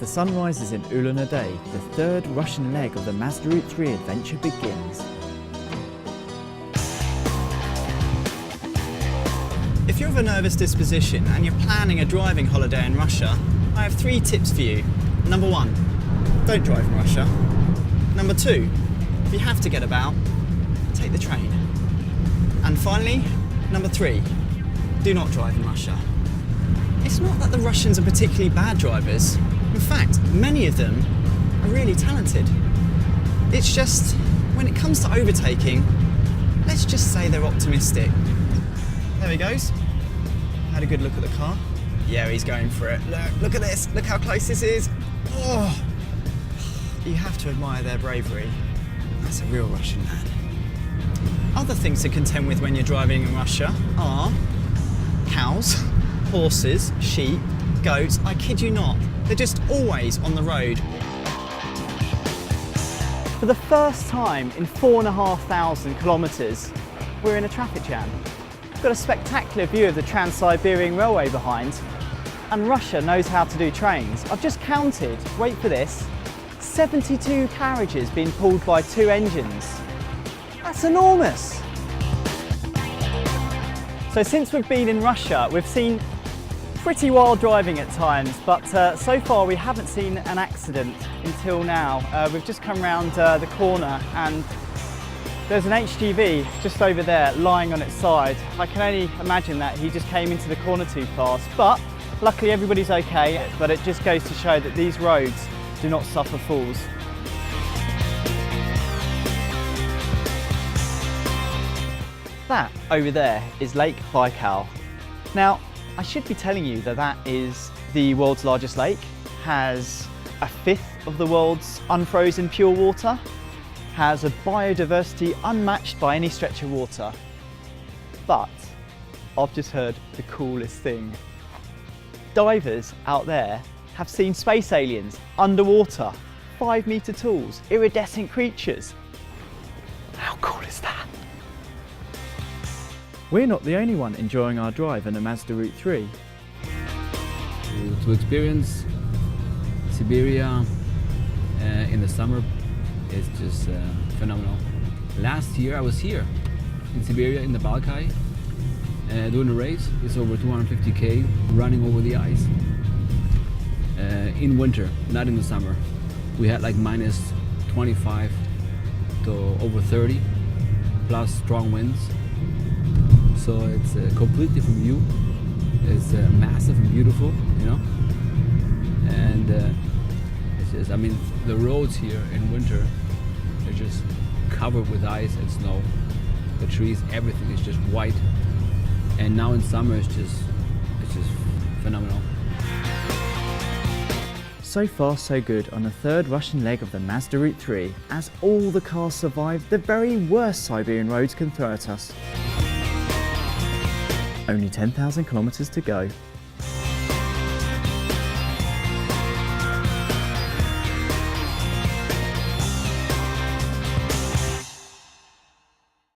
sun rises in Ulan-Ude, the third Russian leg of the Mazda Route3 adventure begins. If you're of a nervous disposition and you're planning a driving holiday in Russia, I have 3 tips for you. Number 1, don't drive in Russia. Number 2, if you have to get about, take the train. And finally, number 3, do not drive in Russia. It's not that the Russians are particularly bad drivers. In fact, many of them are really talented. It's just, when it comes to overtaking, let's just say they're optimistic. There he goes. Had a good look at the car. Yeah, he's going for it. Look at this. Look how close this is. Oh, you have to admire their bravery. That's a real Russian man. Other things to contend with when you're driving in Russia are cows, horses, sheep, goats. I kid you not. They're just always on the road. For the first time in 4,500 kilometres, we're in a traffic jam. We've got a spectacular view of the Trans-Siberian Railway behind, and Russia knows how to do trains. I've just counted, wait for this, 72 carriages being pulled by 2 engines. That's enormous! So since we've been in Russia, we've seen pretty wild driving at times, but so far we haven't seen an accident until now. We've just come round the corner and there's an HGV just over there lying on its side. I can only imagine that he just came into the corner too fast, but luckily everybody's okay. But it just goes to show that these roads do not suffer fools. That over there is Lake Baikal. Now, I should be telling you that that is the world's largest lake, has 1/5 of the world's unfrozen pure water, has a biodiversity unmatched by any stretch of water. But I've just heard the coolest thing. Divers out there have seen space aliens underwater, 5-metre talls, iridescent creatures. How cool is that? We're not the only one enjoying our drive in the Mazda Route3. To experience Siberia in the summer is just phenomenal. Last year I was here in Siberia in the Balkai doing a race. It's over 250k running over the ice in winter, not in the summer. We had like minus 25 to over 30 plus strong winds. So it's a completely different view. It's massive and beautiful, you know. And it's just, I mean, the roads here in winter are just covered with ice and snow. The trees, everything is just white. And now in summer, it's just phenomenal. So far so good on the third Russian leg of the Mazda Route3, as all the cars survived the very worst Siberian roads can throw at us. Only 10,000 kilometres to go.